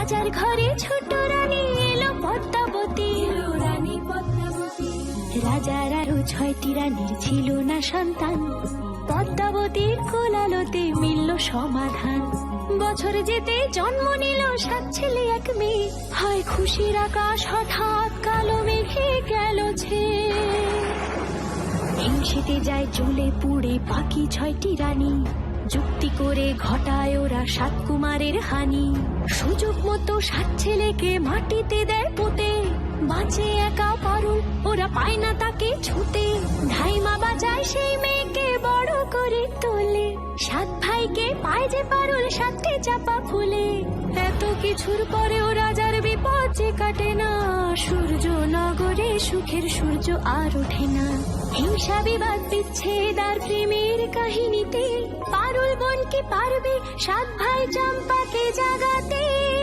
রাজার ঘরে ছোট রানী এলো পদ্মাবতী, রাজার আরো 6টি রানীর ছিল না সন্তান, পদ্মাবতীর কোলালোতে মিলল সমাধান। বছর যেতে জন্ম নিল 7 ছেলে 1 মেয়ে, হয় খুশির আকাশ হঠাৎ কালো মেঘে গেল ছেয়ে। হিংসেতে যায় জ্বলে পুড়ে বাকি 6টি রানী, যুক্তি করে ঘটায় ওরা 7 কুমারের হানি। সুযোগ মতো 7 ছেলেকে মাটিতে দেয় পুঁতে, বাঁচে একা পারুল, ওরা পায় না তাকে ছুতে। ধাইমা বাজায় সেই মেয়েকে বড় করে তোলে, 7 ভাইকে পায় যে পারুল 7টে চাপা ফুলে। এত কিছুর পরেও রাজার বিপদ যে কাটে না, সূর্য নগরে সুখের সূর্য আর ওঠে না। হিংসা বিবাদ বিচ্ছেদ আর প্রেমের কাহিনীতে পারুল বোন কি পারবে 7 ভাই চম্পাকে জাগাতে।